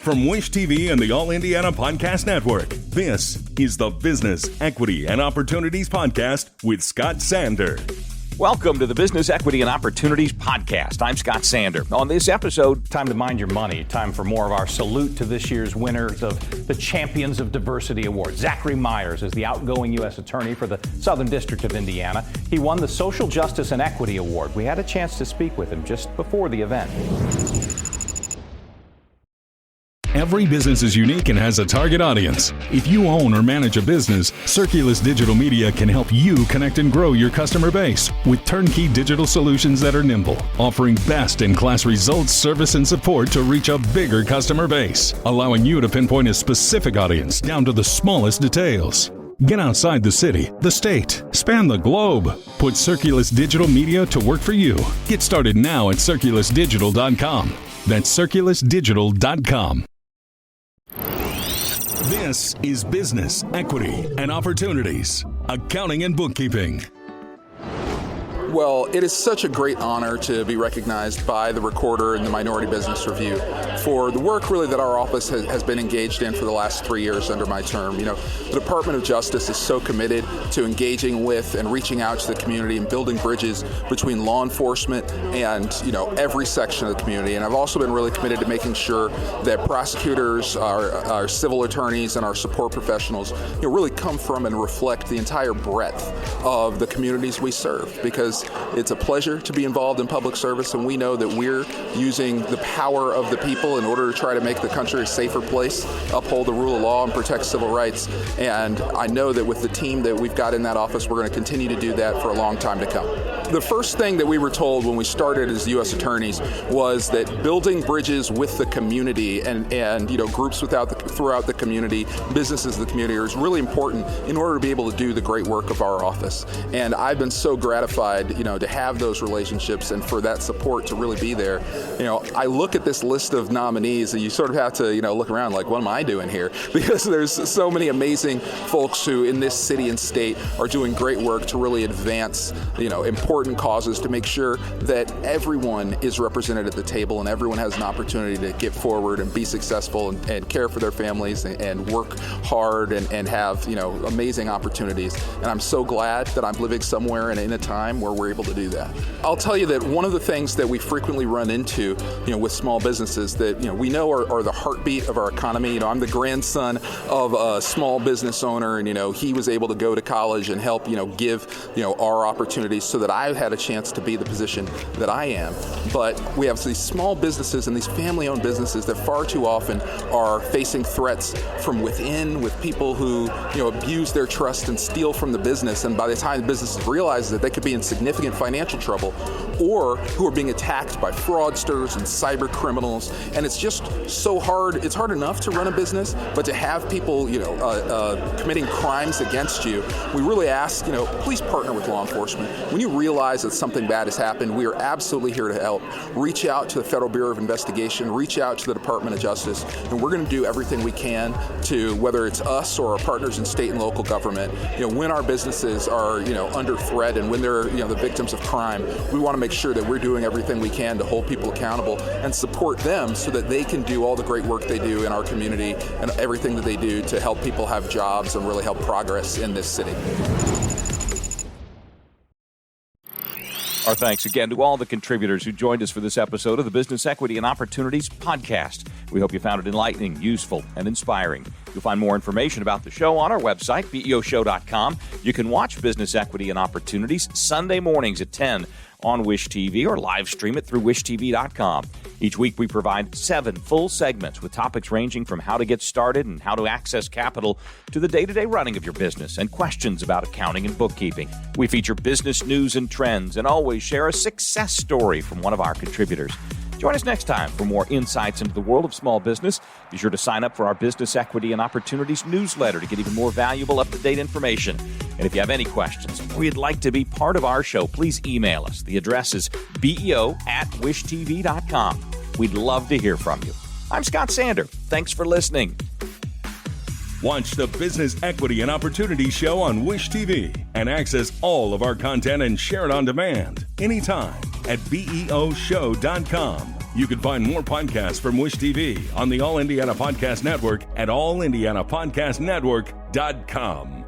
From Wish TV and the All Indiana Podcast Network, this is the Business, Equity, and Opportunities Podcast with Scott Sander. Welcome to the Business, Equity, and Opportunities Podcast. I'm Scott Sander. On this episode, time to mind your money. Time for more of our salute to this year's winners of the Champions of Diversity Award. Zachary Myers is the outgoing U.S. Attorney for the Southern District of Indiana. He won the Social Justice and Equity Award. We had a chance to speak with him just before the event. Every business is unique and has a target audience. If you own or manage a business, Circulus Digital Media can help you connect and grow your customer base with turnkey digital solutions that are nimble, offering best-in-class results, service, and support to reach a bigger customer base, allowing you to pinpoint a specific audience down to the smallest details. Get outside the city, the state, span the globe. Put Circulus Digital Media to work for you. Get started now at circulusdigital.com. That's circulusdigital.com. This is Business, Equity, and Opportunities, Accounting and Bookkeeping. Well, it is such a great honor to be recognized by the Recorder and the Minority Business Review for the work really that our office has been engaged in for the last 3 years under my term. You know, the Department of Justice is so committed to engaging with and reaching out to the community and building bridges between law enforcement and, every section of the community. And I've also been really committed to making sure that prosecutors, our civil attorneys, and our support professionals, really come from and reflect the entire breadth of the communities we serve, because it's a pleasure to be involved in public service, and we know that we're using the power of the people in order to try to make the country a safer place, uphold the rule of law, and protect civil rights. And I know that with the team that we've got in that office, we're going to continue to do that for a long time to come. The first thing that we were told when we started as U.S. attorneys was that building bridges with the community and groups throughout the community, businesses in the community, is really important in order to be able to do the great work of our office. And I've been so gratified, to have those relationships and for that support to really be there. I look at this list of nominees and you sort of have to, look around like, what am I doing here? Because there's so many amazing folks who in this city and state are doing great work to really advance, important causes to make sure that everyone is represented at the table and everyone has an opportunity to get forward and be successful and care for their families and work hard and have, amazing opportunities. And I'm so glad that I'm living somewhere and in a time where we're able to do that. I'll tell you that one of the things that we frequently run into, with small businesses that, we know are the heartbeat of our economy. I'm the grandson of a small business owner, and, he was able to go to college and help, give, our opportunities so that I had a chance to be the position that I am. But we have these small businesses and these family-owned businesses that far too often are facing threats from within with people who, abuse their trust and steal from the business. And by the time the business realizes that they could be in significant financial trouble, or who are being attacked by fraudsters and cyber criminals. And it's just so hard. It's hard enough to run a business, but to have people, committing crimes against you, we really ask, please partner with law enforcement. When you realize that something bad has happened, we are absolutely here to help. Reach out to the Federal Bureau of Investigation, reach out to the Department of Justice, and we're going to do everything we can to, whether it's us or our partners in state and local government, when our businesses are, under threat and when they're, the victims of crime, we want to make sure that we're doing everything we can to hold people accountable and support them so that they can do all the great work they do in our community and everything that they do to help people have jobs and really help progress in this city. Our thanks again to all the contributors who joined us for this episode of the Business, Equity, and Opportunities Podcast. We hope you found it enlightening, useful, and inspiring. You'll find more information about the show on our website, BEOshow.com. You can watch Business, Equity, and Opportunities Sunday mornings at 10 on Wish TV or live stream it through wishtv.com. Each week we provide 7 full segments with topics ranging from how to get started and how to access capital to the day-to-day running of your business and questions about accounting and bookkeeping. We feature business news and trends and always share a success story from one of our contributors. Join us next time for more insights into the world of small business. Be sure to sign up for our Business, Equity, and Opportunities newsletter to get even more valuable, up-to-date information. And if you have any questions or you'd like to be part of our show, please email us. The address is beo@wishtv.com. We'd love to hear from you. I'm Scott Sander. Thanks for listening. Watch the Business, Equity, and Opportunities show on Wish TV and access all of our content and share it on demand anytime at BEOshow.com. You can find more podcasts from Wish TV on the All Indiana Podcast Network at allindianapodcastnetwork.com.